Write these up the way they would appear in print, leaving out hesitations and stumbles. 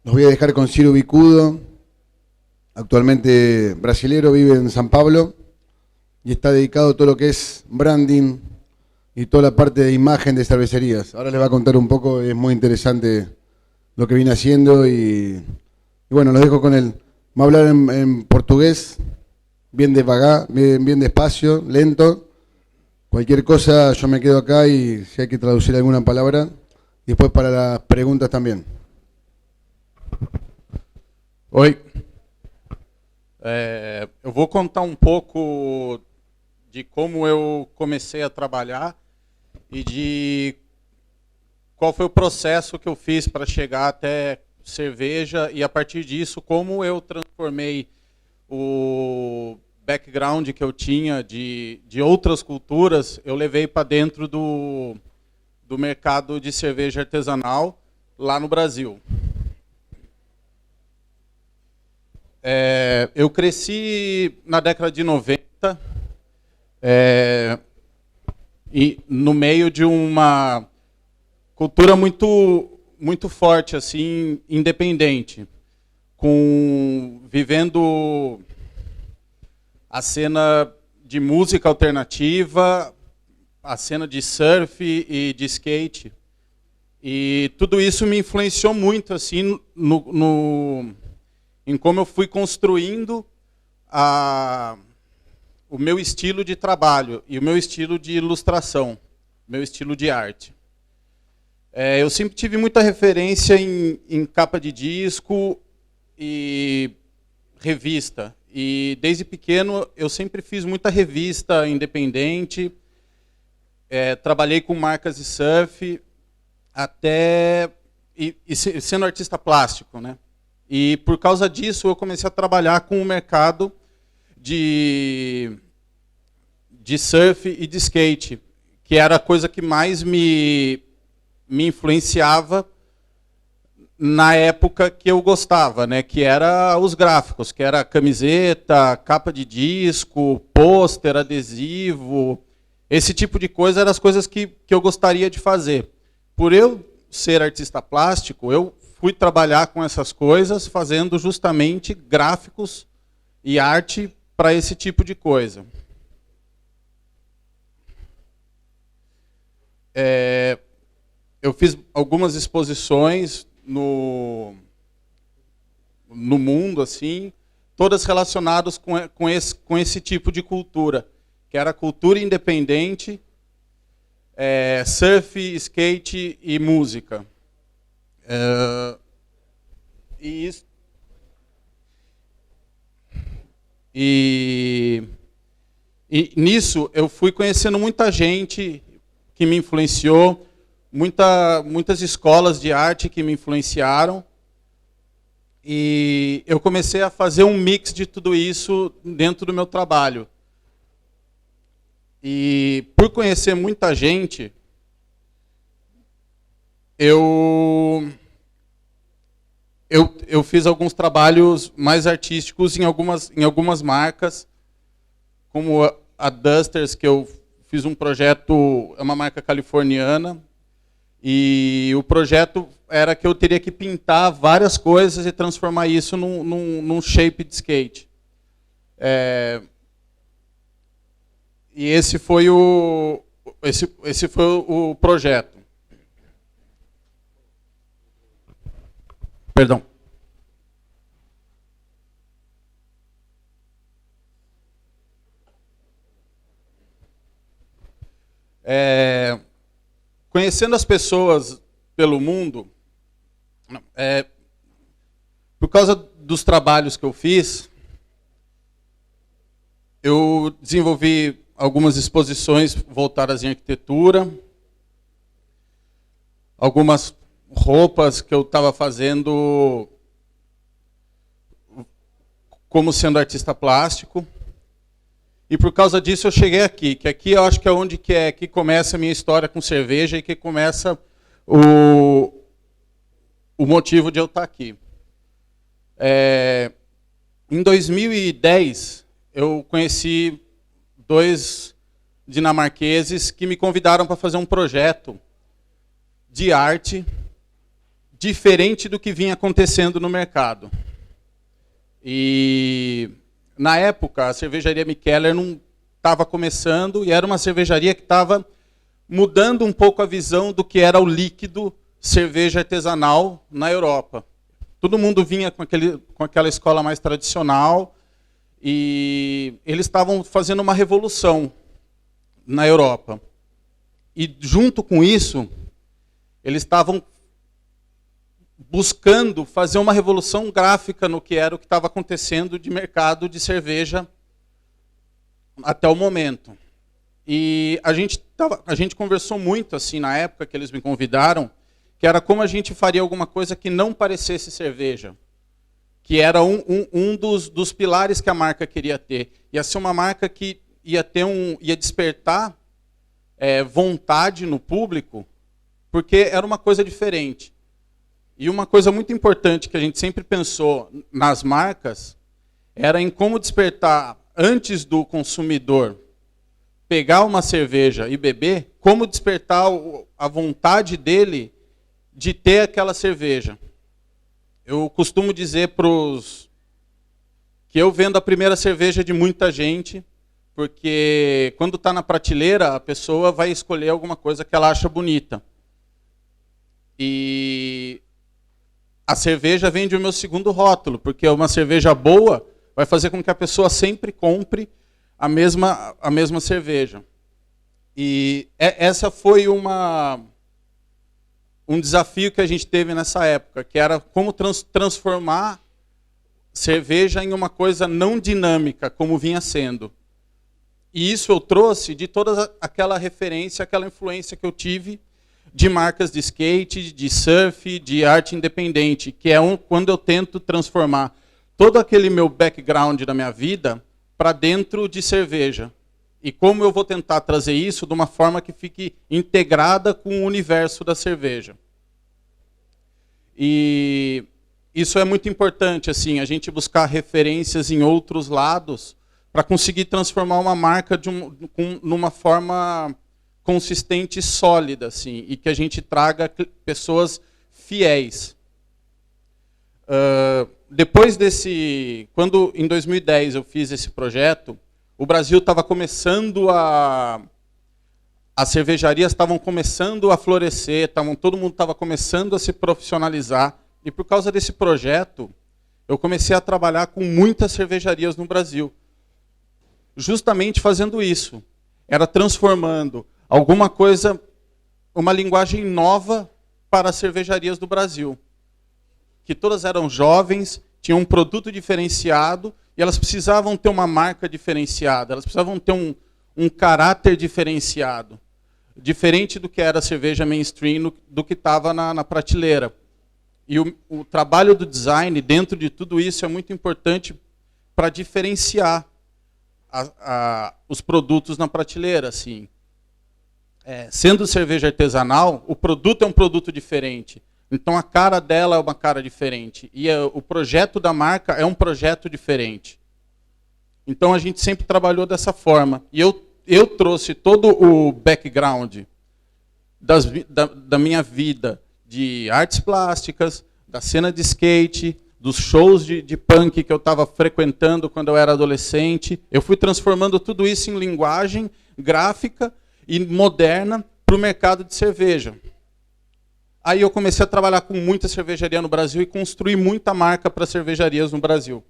Los voy a dejar con Ciro Bicudo, actualmente brasilero, vive en San Pablo y está dedicado a todo lo que es branding y toda la parte de imagen de cervecerías. Ahora les va a contar un poco, es muy interesante lo que viene haciendo y bueno, los dejo con él. Va a hablar en portugués, bien devagar, bien despacio, lento. Cualquier cosa yo me quedo acá y si hay que traducir alguna palabra, y después para las preguntas también. Oi, eu vou contar um pouco de como eu comecei a trabalhar e de qual foi o processo que eu fiz para chegar até cerveja e, a partir disso, como eu transformei o background que eu tinha de outras culturas, eu levei para dentro do mercado de cerveja artesanal lá no Brasil. Eu cresci na década de 90 e no meio de uma cultura muito forte, assim, independente, vivendo a cena de música alternativa, a cena de surf e de skate. E tudo isso me influenciou muito, assim, em como eu fui construindo o meu estilo de trabalho e o meu estilo de ilustração, meu estilo de arte. Eu sempre tive muita referência em capa de disco e revista. E desde pequeno eu sempre fiz muita revista independente, trabalhei com marcas de surf, e sendo artista plástico, né? E por causa disso eu comecei a trabalhar com o mercado de surf e de skate, que era a coisa que mais me influenciava na época que eu gostava, né? Que era os gráficos, que era camiseta, capa de disco, pôster, adesivo, esse tipo de coisa eram as coisas que eu gostaria de fazer. Por eu ser artista plástico, eu fui trabalhar com essas coisas, fazendo justamente gráficos e arte para esse tipo de coisa. Eu fiz algumas exposições no mundo, assim, todas relacionadas com esse tipo de cultura, que era cultura independente, surf, skate e música. E nisso eu fui conhecendo muita gente que me influenciou, muitas escolas de arte que me influenciaram, e eu comecei a fazer um mix de tudo isso dentro do meu trabalho. E por conhecer muita gente, eu fiz alguns trabalhos mais artísticos em algumas marcas, como a Dusters, que eu fiz um projeto, é uma marca californiana, e o projeto era que eu teria que pintar várias coisas e transformar isso num shape de skate. E esse foi o projeto. Perdão. Conhecendo as pessoas pelo mundo, por causa dos trabalhos que eu fiz, eu desenvolvi algumas exposições voltadas em arquitetura, algumas roupas que eu estava fazendo como sendo artista plástico. E por causa disso eu cheguei aqui, que aqui eu acho que é onde que começa a minha história com cerveja e que começa o motivo de eu estar aqui. Em 2010, eu conheci 2 dinamarqueses que me convidaram para fazer um projeto de arte diferente do que vinha acontecendo no mercado. E na época a cervejaria Mikkeller não estava começando e era uma cervejaria que estava mudando um pouco a visão do que era o líquido cerveja artesanal na Europa. Todo mundo vinha com aquela escola mais tradicional e eles estavam fazendo uma revolução na Europa. E junto com isso, eles estavam buscando fazer uma revolução gráfica no que era o que estava acontecendo de mercado de cerveja até o momento. E a gente conversou muito assim na época que eles me convidaram, que era como a gente faria alguma coisa que não parecesse cerveja, que era um dos pilares que a marca queria ter. Ia ser uma marca que ia despertar vontade no público, porque era uma coisa diferente. E uma coisa muito importante que a gente sempre pensou nas marcas era em como despertar, antes do consumidor pegar uma cerveja e beber, como despertar a vontade dele de ter aquela cerveja. Eu costumo dizer que eu vendo a primeira cerveja de muita gente, porque quando está na prateleira, a pessoa vai escolher alguma coisa que ela acha bonita. E a cerveja vende o meu segundo rótulo, porque uma cerveja boa vai fazer com que a pessoa sempre compre a mesma cerveja. E essa foi um desafio que a gente teve nessa época, que era como transformar cerveja em uma coisa não dinâmica, como vinha sendo. E isso eu trouxe de toda aquela referência, aquela influência que eu tive de marcas de skate, de surf, de arte independente, que é quando eu tento transformar todo aquele meu background da minha vida para dentro de cerveja. E como eu vou tentar trazer isso de uma forma que fique integrada com o universo da cerveja. E isso é muito importante, assim, a gente buscar referências em outros lados para conseguir transformar uma marca numa forma consistente e sólida, assim, e que a gente traga pessoas fiéis. Depois quando em 2010 eu fiz esse projeto, o Brasil estava começando as cervejarias estavam começando a florescer, todo mundo estava começando a se profissionalizar, e por causa desse projeto, eu comecei a trabalhar com muitas cervejarias no Brasil. Justamente fazendo isso, era transformando alguma coisa, uma linguagem nova para as cervejarias do Brasil. Que todas eram jovens, tinham um produto diferenciado, e elas precisavam ter uma marca diferenciada, elas precisavam ter um caráter diferenciado, diferente do que era a cerveja mainstream, do que estava na prateleira. E o trabalho do design dentro de tudo isso é muito importante para diferenciar os produtos na prateleira. Assim. Sendo cerveja artesanal, o produto é um produto diferente. Então a cara dela é uma cara diferente. E o projeto da marca é um projeto diferente. Então a gente sempre trabalhou dessa forma. E eu trouxe todo o background da minha vida de artes plásticas, da cena de skate, dos shows de punk que eu estava frequentando quando eu era adolescente. Eu fui transformando tudo isso em linguagem gráfica e moderna para o mercado de cerveja. Aí eu comecei a trabalhar com muita cervejaria no Brasil e construir muita marca para cervejarias no Brasil.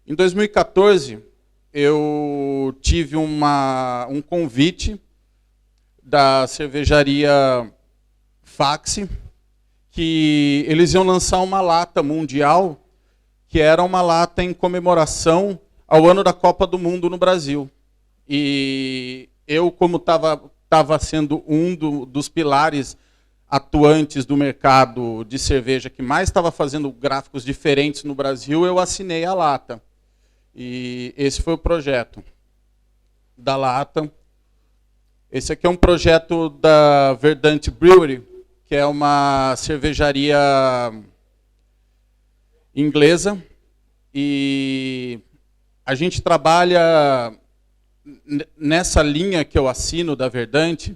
Em 2014, eu tive um convite da cervejaria Faxi, que eles iam lançar uma lata mundial, que era uma lata em comemoração ao ano da Copa do Mundo no Brasil. E eu, como estava sendo dos pilares atuantes do mercado de cerveja que mais estava fazendo gráficos diferentes no Brasil, eu assinei a lata. E esse foi o projeto da lata. Esse aqui é um projeto da Verdant Brewery, que é uma cervejaria inglesa. E a gente trabalha nessa linha que eu assino da Verdant.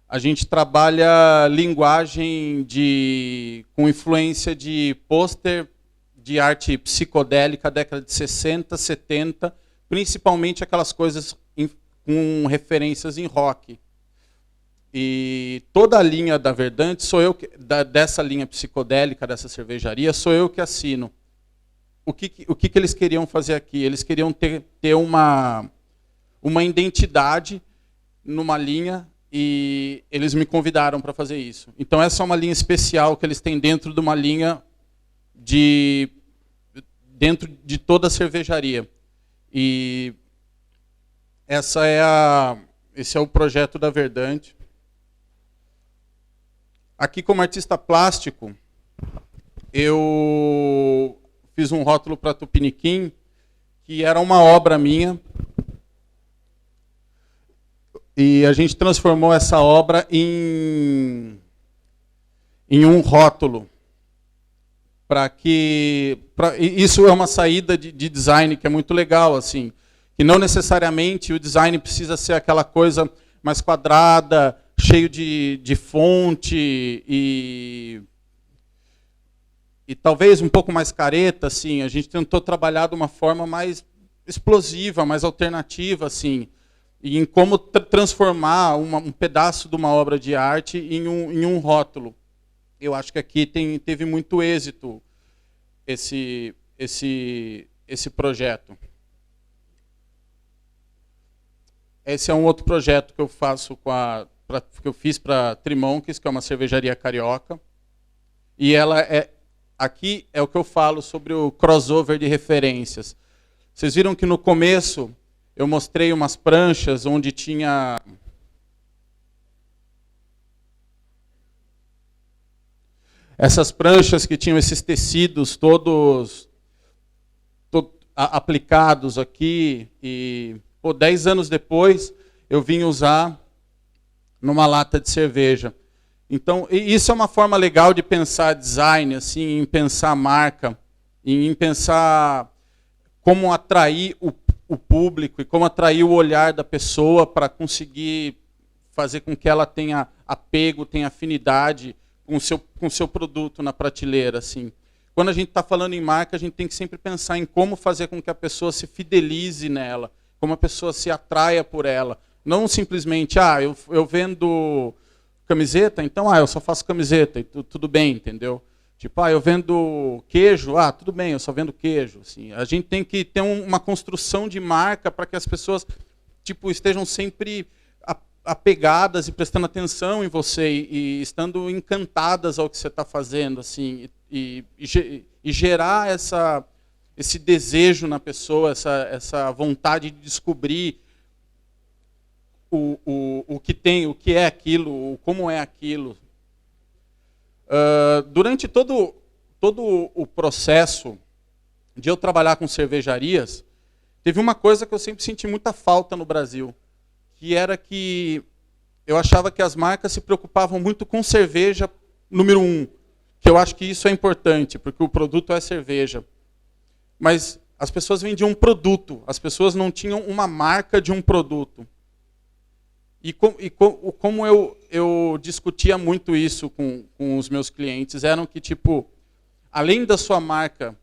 A gente trabalha linguagem com influência de pôster de arte psicodélica, década de 60, 70, principalmente aquelas coisas com referências em rock. E toda a linha da Verdante, dessa linha psicodélica, dessa cervejaria, sou eu que assino. O que eles queriam fazer aqui? Eles queriam ter uma identidade numa linha, e eles me convidaram para fazer isso. Então essa é uma linha especial que eles têm dentro de uma linha dentro de toda a cervejaria. E esse é o projeto da Verdante. Aqui, como artista plástico, eu fiz um rótulo para Tupiniquim, que era uma obra minha. E a gente transformou essa obra em um rótulo. Isso é uma saída de design que é muito legal, assim. Que não necessariamente o design precisa ser aquela coisa mais quadrada, cheio de fonte e talvez um pouco mais careta, assim. A gente tentou trabalhar de uma forma mais explosiva, mais alternativa, assim, e em como transformar um pedaço de uma obra de arte em um rótulo. Eu acho que aqui teve muito êxito esse projeto. Esse é um outro projeto que eu faço que eu fiz para Trimonques, que é uma cervejaria carioca. E aqui é o que eu falo sobre o crossover de referências. Vocês viram que no começo eu mostrei umas pranchas onde tinha essas pranchas que tinham esses tecidos todos aplicados aqui. E 10 anos depois eu vim usar numa lata de cerveja. Então, isso é uma forma legal de pensar design, assim, em pensar marca, em pensar como atrair o público e como atrair o olhar da pessoa para conseguir fazer com que ela tenha apego, tenha afinidade com o seu produto na prateleira, assim. Quando a gente está falando em marca, a gente tem que sempre pensar em como fazer com que a pessoa se fidelize nela, como a pessoa se atraia por ela. Não simplesmente, eu vendo camiseta, então eu só faço camiseta, e tudo bem, entendeu? Tipo, eu vendo queijo, tudo bem, eu só vendo queijo. Assim. A gente tem que ter uma construção de marca para que as pessoas estejam sempre apegadas e prestando atenção em você e estando encantadas ao que você está fazendo, assim, e gerar esse desejo na pessoa, essa vontade de descobrir o que tem, o que é aquilo, como é aquilo. Durante todo o processo de eu trabalhar com cervejarias, teve uma coisa que eu sempre senti muita falta no Brasil, que era que eu achava que as marcas se preocupavam muito com cerveja, número 1, que eu acho que isso é importante, porque o produto é cerveja. Mas as pessoas vendiam um produto, as pessoas não tinham uma marca de um produto. E como eu discutia muito isso com os meus clientes, eram que, além da sua marca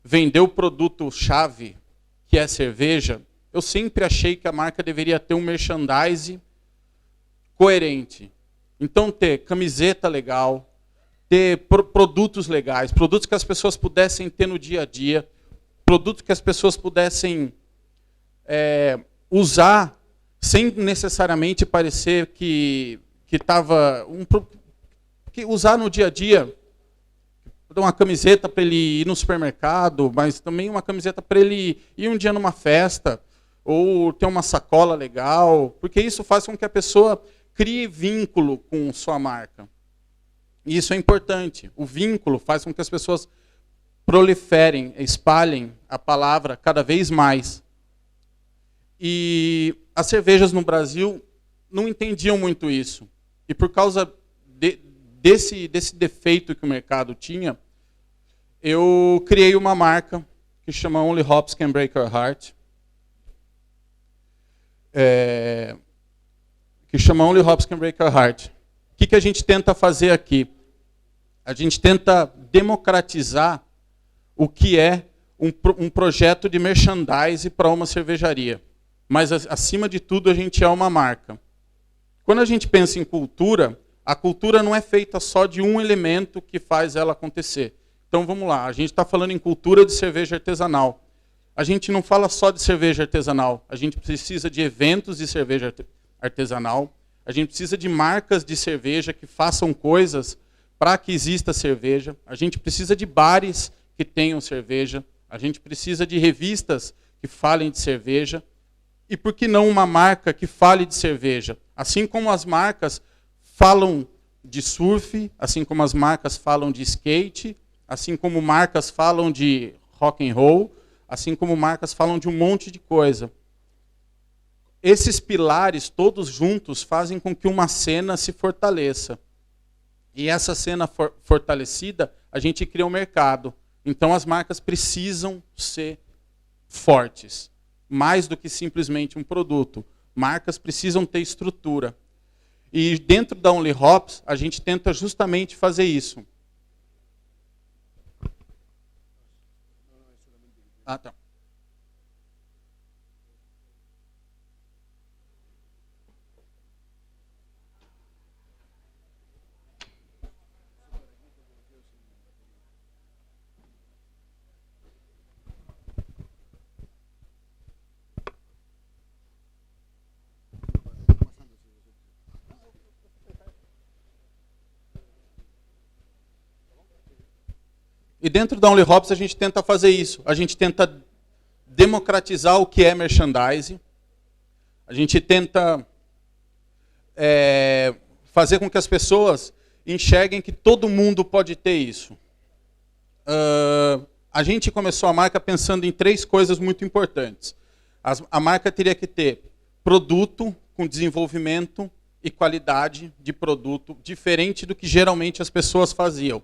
vender o produto-chave, que é cerveja, eu sempre achei que a marca deveria ter um merchandising coerente. Então, ter camiseta legal, ter produtos legais, produtos que as pessoas pudessem ter no dia a dia, produtos que as pessoas pudessem usar sem necessariamente parecer que estava... que usar no dia a dia, uma camiseta para ele ir no supermercado, mas também uma camiseta para ele ir um dia numa festa, ou ter uma sacola legal, porque isso faz com que a pessoa crie vínculo com sua marca. E isso é importante. O vínculo faz com que as pessoas proliferem, espalhem a palavra cada vez mais. E as cervejas no Brasil não entendiam muito isso. E por causa desse defeito que o mercado tinha, eu criei uma marca que chama Only Hops Can Break Your Heart, que chama Only Hops Can Break Your Heart. O que a gente tenta fazer aqui? A gente tenta democratizar o que é um projeto de merchandise para uma cervejaria. Mas, acima de tudo, a gente é uma marca. Quando a gente pensa em cultura, a cultura não é feita só de um elemento que faz ela acontecer. Então, vamos lá. A gente está falando em cultura de cerveja artesanal. A gente não fala só de cerveja artesanal. A gente precisa de eventos de cerveja artesanal. A gente precisa de marcas de cerveja que façam coisas para que exista cerveja. A gente precisa de bares que tenham cerveja. A gente precisa de revistas que falem de cerveja. E por que não uma marca que fale de cerveja? Assim como as marcas falam de surf, assim como as marcas falam de skate, assim como marcas falam de rock and roll, assim como marcas falam de um monte de coisa. Esses pilares todos juntos fazem com que uma cena se fortaleça. E essa cena fortalecida, a gente cria um mercado. Então as marcas precisam ser fortes, mais do que simplesmente um produto. Marcas precisam ter estrutura. E dentro da Only Hops, a gente tenta justamente fazer isso. Ah, tá. E dentro da Only Hops a gente tenta fazer isso. A gente tenta democratizar o que é merchandising. A gente tenta fazer com que as pessoas enxerguem que todo mundo pode ter isso. A gente começou a marca pensando em 3 coisas muito importantes. A marca teria que ter produto com desenvolvimento e qualidade de produto diferente do que geralmente as pessoas faziam.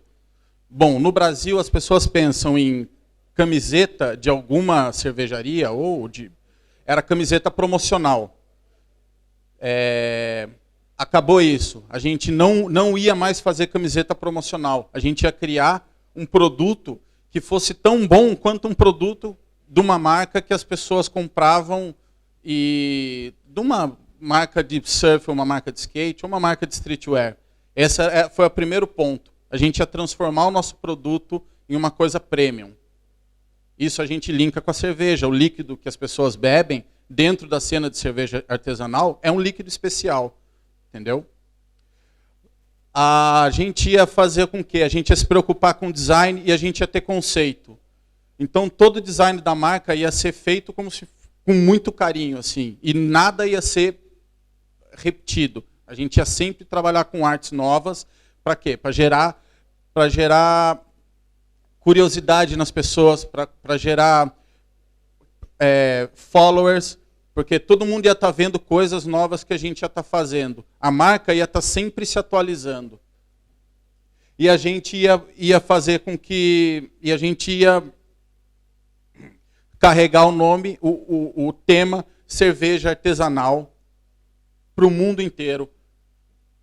Bom, no Brasil as pessoas pensam em camiseta de alguma cervejaria era camiseta promocional. Acabou isso. A gente não ia mais fazer camiseta promocional. A gente ia criar um produto que fosse tão bom quanto um produto de uma marca que as pessoas compravam de uma marca de surf, uma marca de skate, ou uma marca de streetwear. Esse foi o primeiro ponto. A gente ia transformar o nosso produto em uma coisa premium. Isso a gente linka com a cerveja. O líquido que as pessoas bebem dentro da cena de cerveja artesanal é um líquido especial. Entendeu? A gente ia fazer com que a gente ia se preocupar com design e a gente ia ter conceito. Então todo o design da marca ia ser feito com muito carinho, assim, e nada ia ser repetido. A gente ia sempre trabalhar com artes novas. Para quê? Para gerar curiosidade nas pessoas, para gerar followers, porque todo mundo ia estar vendo coisas novas que a gente ia estar fazendo. A marca ia estar sempre se atualizando. E a gente ia fazer com que... E a gente ia carregar o nome, o tema cerveja artesanal para o mundo inteiro.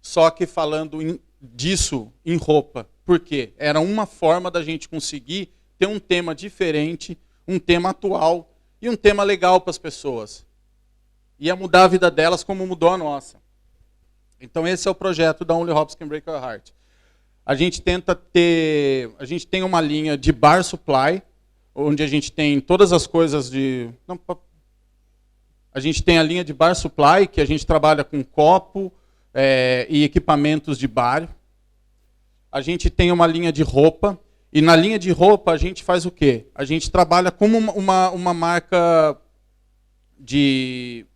Só que falando disso em roupa. Por quê? Era uma forma da gente conseguir ter um tema diferente, um tema atual e um tema legal para as pessoas. Ia mudar a vida delas como mudou a nossa. Então esse é o projeto da Only Hops Can Break Your Heart. A gente tem uma linha de bar supply, onde a gente tem todas as coisas a gente tem a linha de bar supply, que a gente trabalha com copo e equipamentos de bar. A gente tem uma linha de roupa, e na linha de roupa a gente faz o quê? A gente trabalha como uma marca de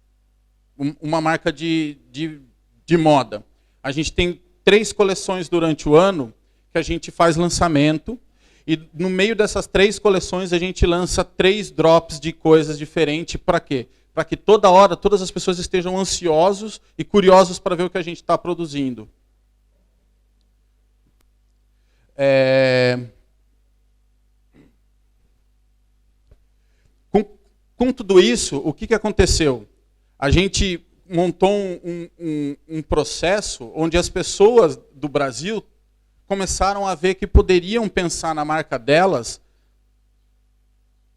moda. A gente tem 3 coleções durante o ano que a gente faz lançamento, e no meio dessas 3 coleções a gente lança 3 drops de coisas diferentes. Para quê? Para que toda hora todas as pessoas estejam ansiosos e curiosos para ver o que a gente está produzindo. Com tudo isso, o que aconteceu? A gente montou um processo onde as pessoas do Brasil começaram a ver que poderiam pensar na marca delas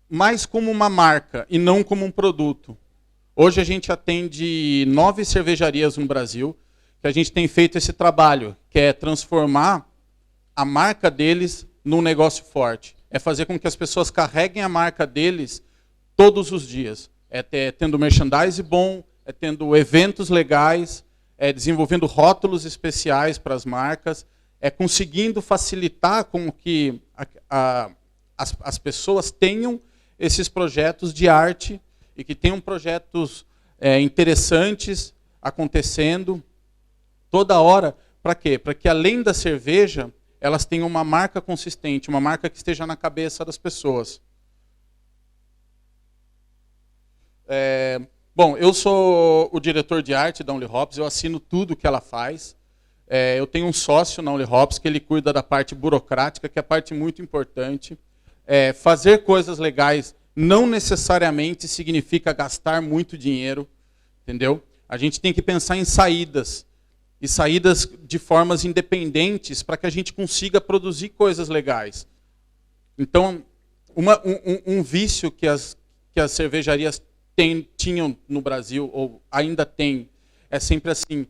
mais como uma marca e não como um produto. Hoje a gente atende 9 cervejarias no Brasil, que a gente tem feito esse trabalho, que é transformar a marca deles num negócio forte. É fazer com que as pessoas carreguem a marca deles todos os dias. É tendo merchandise bom, é tendo eventos legais, é desenvolvendo rótulos especiais para as marcas, é conseguindo facilitar com que as pessoas tenham esses projetos de arte e que tenham projetos interessantes acontecendo toda hora. Para quê? Para que, além da cerveja, elas tenham uma marca consistente, uma marca que esteja na cabeça das pessoas. Bom, eu sou o diretor de arte da Only Hops, eu assino tudo que ela faz. Eu tenho um sócio na Only Hops que ele cuida da parte burocrática, que é a parte muito importante. Fazer coisas legais não necessariamente significa gastar muito dinheiro, entendeu? A gente tem que pensar em saídas, e saídas de formas independentes para que a gente consiga produzir coisas legais. Então, um vício que as cervejarias tinham no Brasil, ou ainda tem, é sempre assim,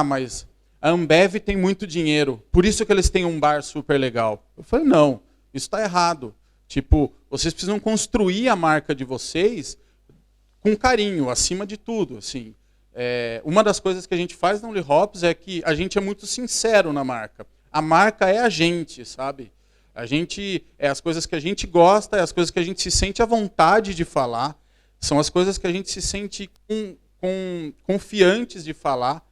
mas a Ambev tem muito dinheiro, por isso que eles têm um bar super legal. Eu falei, não, isso está errado. Tipo, vocês precisam construir a marca de vocês com carinho, acima de tudo. Assim. Uma das coisas que a gente faz na Only Hops é que a gente é muito sincero na marca. A marca é a gente, sabe? A gente, é as coisas que a gente gosta, é as coisas que a gente se sente à vontade de falar, são as coisas que a gente se sente confiantes de falar,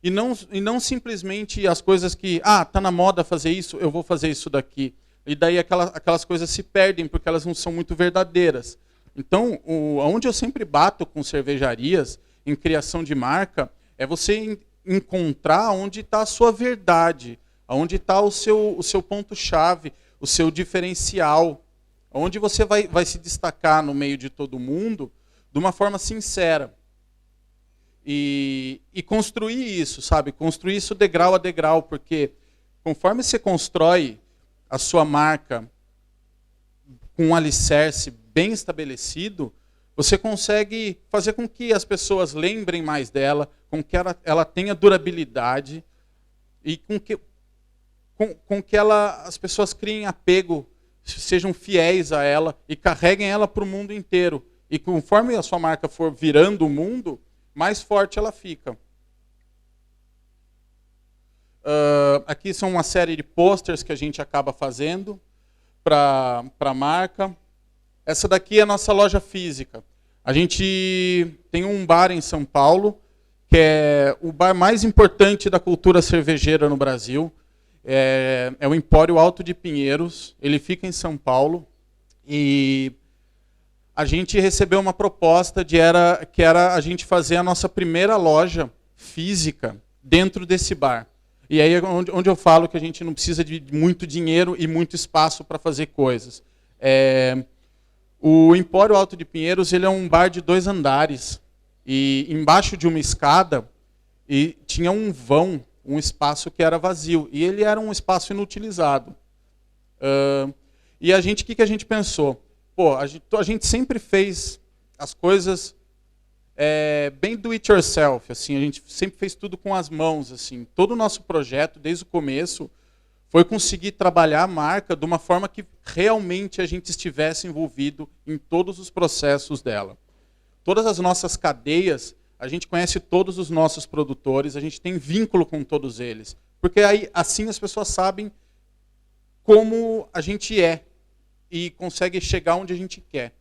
e não simplesmente as coisas que, tá na moda fazer isso, eu vou fazer isso daqui. E daí aquelas coisas se perdem, porque elas não são muito verdadeiras. Então, onde eu sempre bato com cervejarias, em criação de marca, é você encontrar onde está a sua verdade, onde está o seu ponto-chave, o seu diferencial, onde você vai se destacar no meio de todo mundo de uma forma sincera. E construir isso, sabe? Construir isso degrau a degrau, porque conforme você constrói a sua marca com um alicerce bem estabelecido, você consegue fazer com que as pessoas lembrem mais dela, com que ela tenha durabilidade e com que as pessoas criem apego, sejam fiéis a ela e carreguem ela para o mundo inteiro. E conforme a sua marca for virando o mundo, mais forte ela fica. Aqui são uma série de posters que a gente acaba fazendo para a marca. Essa daqui é a nossa loja física. A gente tem um bar em São Paulo, que é o bar mais importante da cultura cervejeira no Brasil. É o Empório Alto de Pinheiros. Ele fica em São Paulo. E a gente recebeu uma proposta que era a gente fazer a nossa primeira loja física dentro desse bar. E aí é onde eu falo que a gente não precisa de muito dinheiro e muito espaço para fazer coisas. O Empório Alto de Pinheiros ele é um bar de 2 andares. E embaixo de uma escada tinha um vão, um espaço que era vazio. E ele era um espaço inutilizado. E o que a gente pensou? A gente sempre fez as coisas bem do it yourself. Assim, a gente sempre fez tudo com as mãos. Assim. Todo o nosso projeto, desde o começo, foi conseguir trabalhar a marca de uma forma que realmente a gente estivesse envolvido em todos os processos dela. Todas as nossas cadeias, a gente conhece todos os nossos produtores, a gente tem vínculo com todos eles. Porque aí, assim as pessoas sabem como a gente é e consegue chegar onde a gente quer.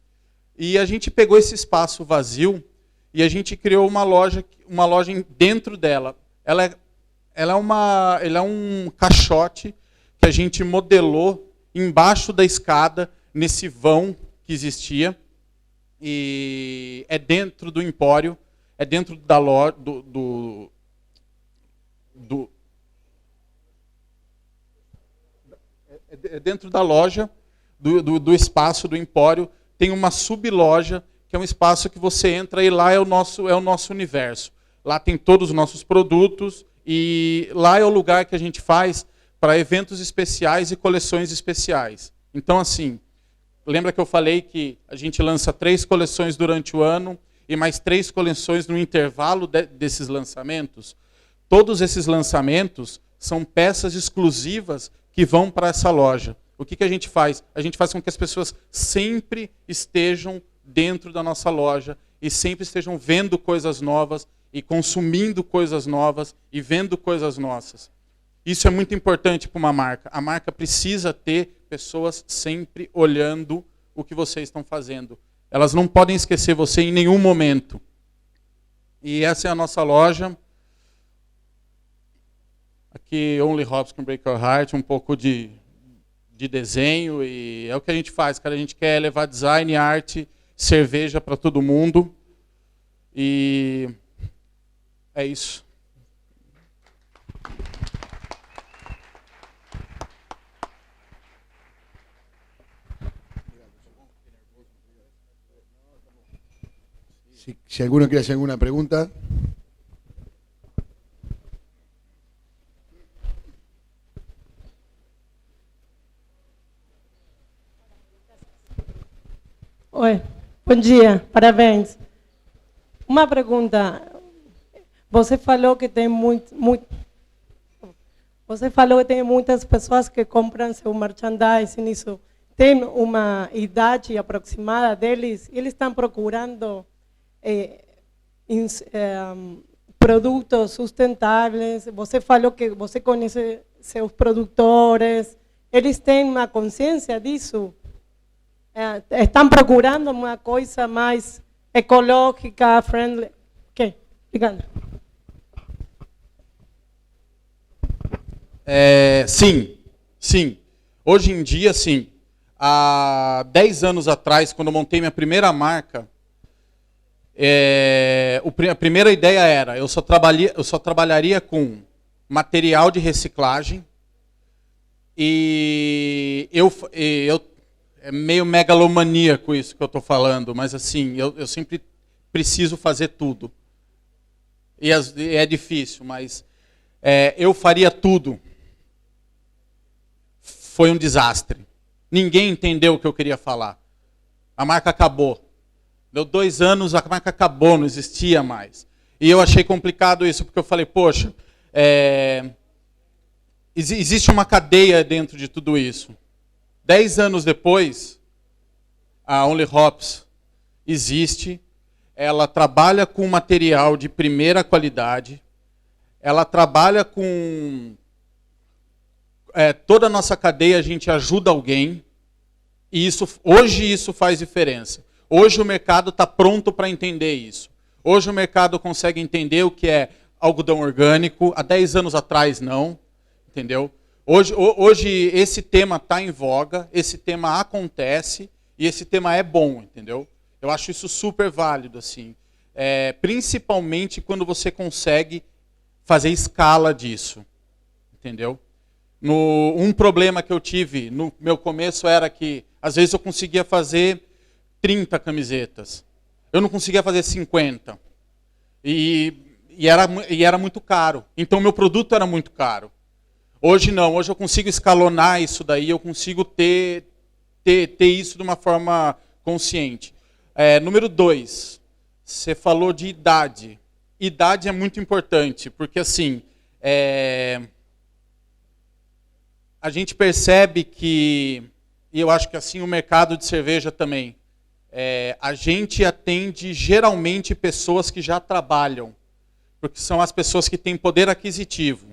E a gente pegou esse espaço vazio e a gente criou uma loja dentro dela. Ela é um caixote que a gente modelou embaixo da escada, nesse vão que existia. E é dentro do empório, é dentro da loja, é dentro da loja, do espaço do empório, tem uma subloja, que é um espaço que você entra e lá é o nosso universo. Lá tem todos os nossos produtos e lá é o lugar que a gente faz para eventos especiais e coleções especiais. Então, assim, lembra que eu falei que a gente lança 3 coleções durante o ano e mais 3 coleções no intervalo desses lançamentos? Todos esses lançamentos são peças exclusivas que vão para essa loja. O que a gente faz? A gente faz com que as pessoas sempre estejam dentro da nossa loja e sempre estejam vendo coisas novas e consumindo coisas novas e vendo coisas nossas. Isso é muito importante para uma marca. A marca precisa ter pessoas sempre olhando o que vocês estão fazendo. Elas não podem esquecer você em nenhum momento. E essa é a nossa loja. Aqui, Only Hops Can Break Your Heart, um pouco de desenho. E é o que a gente faz, cara. A gente quer levar design, arte, cerveja para todo mundo. E é isso. Si alguno quiere hacer alguna pregunta. Oi, bom dia, parabéns. Uma pergunta. Você falou que tem você falou que tem muitas pessoas que compram seu merchandising, isso. Tem uma idade aproximada deles? Eles estão procurando produtos sustentáveis? Você falou que você conhece seus produtores. Eles têm uma consciência disso? Estão procurando uma coisa mais ecológica, friendly? Ok, obrigada. Sim. Hoje em dia, sim. Há 10 anos atrás, quando eu montei minha primeira marca, a primeira ideia era, eu só trabalharia com material de reciclagem e é meio megalomaníaco isso que eu estou falando, mas assim, eu sempre preciso fazer tudo. E é difícil, mas eu faria tudo. Foi um desastre. Ninguém entendeu o que eu queria falar. A marca acabou. Deu 2 anos, a marca acabou, não existia mais. E eu achei complicado isso, porque eu falei, poxa, existe uma cadeia dentro de tudo isso. 10 anos depois, a Only Hops existe, ela trabalha com material de primeira qualidade, ela trabalha com toda a nossa cadeia, a gente ajuda alguém, e hoje isso faz diferença. Hoje o mercado está pronto para entender isso. Hoje o mercado consegue entender o que é algodão orgânico, há 10 anos atrás não, entendeu? Hoje esse tema está em voga, esse tema acontece e esse tema é bom, entendeu? Eu acho isso super válido, assim. Principalmente quando você consegue fazer escala disso, entendeu? Um problema que eu tive no meu começo era que, às vezes, eu conseguia fazer 30 camisetas. Eu não conseguia fazer 50. E era muito caro. Então, meu produto era muito caro. Hoje não, hoje eu consigo escalonar isso daí, eu consigo ter isso de uma forma consciente. Número 2, você falou de idade. Idade é muito importante, porque assim, a gente percebe que, e eu acho que assim o mercado de cerveja também, a gente atende geralmente pessoas que já trabalham, porque são as pessoas que têm poder aquisitivo.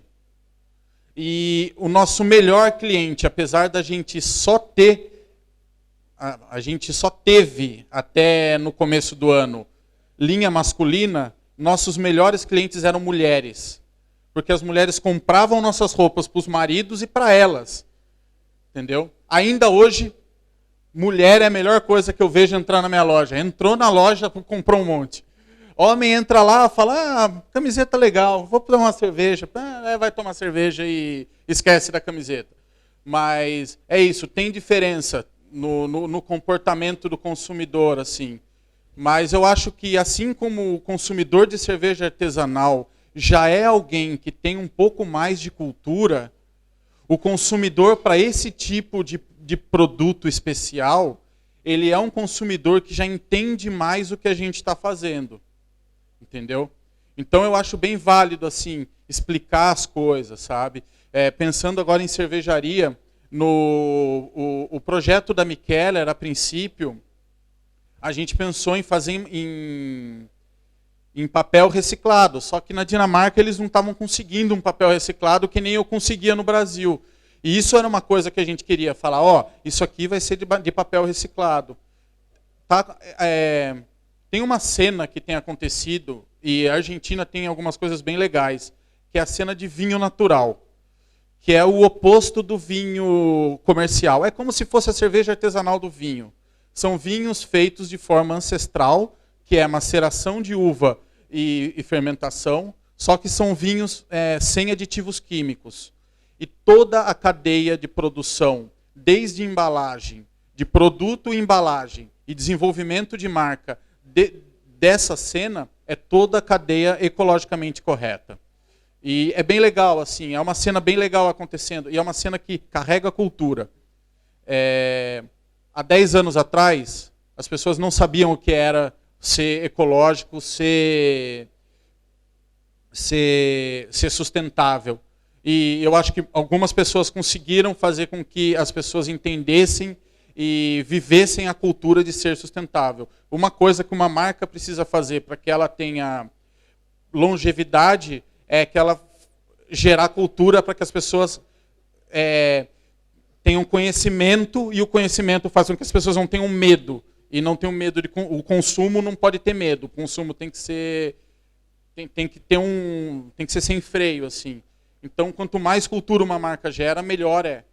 E o nosso melhor cliente, apesar da gente só ter, a gente só teve até no começo do ano linha masculina, nossos melhores clientes eram mulheres. Porque as mulheres compravam nossas roupas para os maridos e para elas. Entendeu? Ainda hoje, mulher é a melhor coisa que eu vejo entrar na minha loja. Entrou na loja, comprou um monte. Homem entra lá, fala, camiseta legal, vou tomar uma cerveja. Vai tomar cerveja e esquece da camiseta. Mas é isso, tem diferença no comportamento do consumidor, assim. Mas eu acho que, assim como o consumidor de cerveja artesanal já é alguém que tem um pouco mais de cultura, o consumidor para esse tipo de produto especial, ele é um consumidor que já entende mais o que a gente está fazendo. Entendeu? Então eu acho bem válido assim explicar as coisas, sabe? Pensando agora em cervejaria, o projeto da Mikkeller, a princípio, a gente pensou em fazer em papel reciclado, só que na Dinamarca eles não estavam conseguindo um papel reciclado que nem eu conseguia no Brasil. E isso era uma coisa que a gente queria falar, ó, isso aqui vai ser de papel reciclado. Tá, tem uma cena que tem acontecido, e a Argentina tem algumas coisas bem legais, que é a cena de vinho natural, que é o oposto do vinho comercial. É como se fosse a cerveja artesanal do vinho. São vinhos feitos de forma ancestral, que é maceração de uva e fermentação, só que são vinhos sem aditivos químicos. E toda a cadeia de produção, desde embalagem, de produto e embalagem, e desenvolvimento de marca dessa cena, é toda a cadeia ecologicamente correta. E é bem legal, assim, é uma cena bem legal acontecendo, e é uma cena que carrega a cultura. Há 10 anos atrás, as pessoas não sabiam o que era ser ecológico, ser sustentável. E eu acho que algumas pessoas conseguiram fazer com que as pessoas entendessem e vivessem a cultura de ser sustentável. Uma coisa que uma marca precisa fazer para que ela tenha longevidade é que ela gerar cultura para que as pessoas tenham conhecimento, e o conhecimento faz com que as pessoas não tenham medo. E não tenham medo o consumo não pode ter medo. O consumo tem que ser tem que ser sem freio, assim. Então, quanto mais cultura uma marca gera, melhor é.